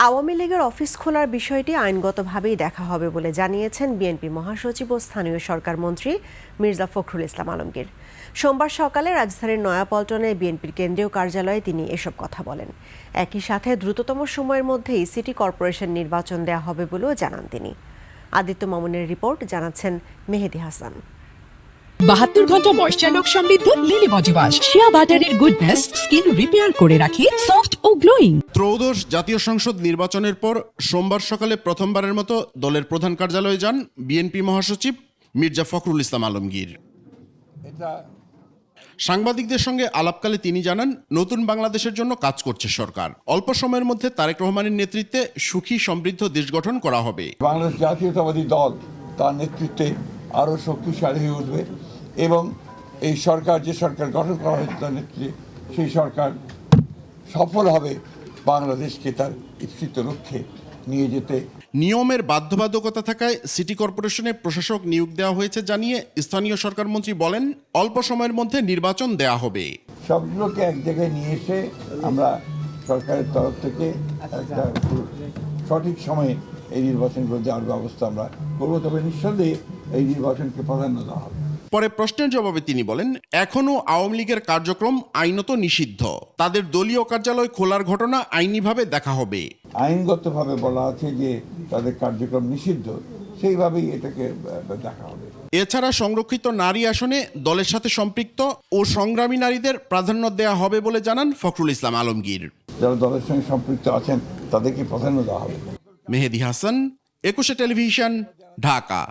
আওয়ামী লীগের অফিস খোলার বিষয়টি আইনগতভাবেই দেখা হবে বলে জানিয়েছেন বিএনপি মহাসচিব ও স্থানীয় সরকার মন্ত্রী মির্জা ফখরুল ইসলাম আলমগীর। সোমবার সকালে রাজধানীর নয়াপল্টনে বিএনপির কেন্দ্রীয় কার্যালয়ে তিনি এসব কথা বলেন। একই সাথে দ্রুততম সময়ের মধ্যেই সিটি কর্পোরেশন নির্বাচন দেওয়া হবে বলেও জানান তিনি। আদিত্য মামুনের রিপোর্ট, জানাচ্ছেন মেহেদি হাসান। 72 ঘন্টা ময়েশ্চার লক সমৃদ্ধ লিলি বডি ওয়াশ, শিয়া বাটারের গুডনেস স্কিন রিপেয়ার করে রাখে সফট ও গ্লোয়িং। ত্রয়োদশ জাতীয় সংসদ নির্বাচনের পর সোমবার সকালে প্রথমবারের মতো দলের প্রধান কার্যালয়ে যান বিএনপি মহাসচিব মির্জা ফখরুল ইসলাম আলমগীর। সাংবাদিকদের সঙ্গে আলাপকালে তিনি জানান, নতুন বাংলাদেশের জন্য কাজ করছে সরকার। অল্প সময়ের মধ্যে তারেক রহমানের নেতৃত্বে সুখী সমৃদ্ধ দেশ গঠন করা হবে। বাংলাদেশ জাতীয়তাবাদী দল তার নেতৃত্বে আরও শক্তিশালী হয়ে উঠবে এবং এই সরকার, যে সরকার গঠন করা হয়েছে তার নেতৃত্বে, সেই সরকার সফল হবে বাংলাদেশকে তার ইচ্ছিত লক্ষ্যে নিয়ে যেতে। নিয়মের বাধ্যবাধকতা থাকায় সিটি কর্পোরেশনে প্রশাসক নিয়োগ দেওয়া হয়েছে জানিয়ে স্থানীয় সরকার মন্ত্রী বলেন, অল্প সময়ের মধ্যে নির্বাচন দেয়া হবে। সবগুলোকে এক জায়গায় নিয়ে এসে আমরা সরকারের তরফ থেকে একটা সঠিক সময়ে এই নির্বাচনগুলো দেওয়ার ব্যবস্থা আমরা করবো। তবে নিঃসন্দেহে এই নির্বাচনকে প্রাধান্য দেওয়া হবে। পরে প্রশ্নের জবাবে তিনি বলেন, এখনও আওয়ামী লীগের কার্যক্রম আইনত নিষিদ্ধ। তাদের দলীয় কার্যালয় খোলার ঘটনা আইনিভাবে দেখা হবে। আইনগতভাবে বলা আছে যে তাদের কার্যক্রম নিষিদ্ধ, সেইভাবেই এটাকে দেখা হবে। এছাড়া সংরক্ষিত নারী আসনে দলের সাথে সম্পৃক্ত ও সংগ্রামী নারীদের প্রাধান্য দেওয়া হবে বলে জানান ফখরুল ইসলাম আলমগীর। যারা দলের সঙ্গে সম্পৃক্ত আছেন তাদেরকে প্রাধান্য দেওয়া হবে। মেহেদি হাসান, 21 টেলিভিশন, ঢাকা।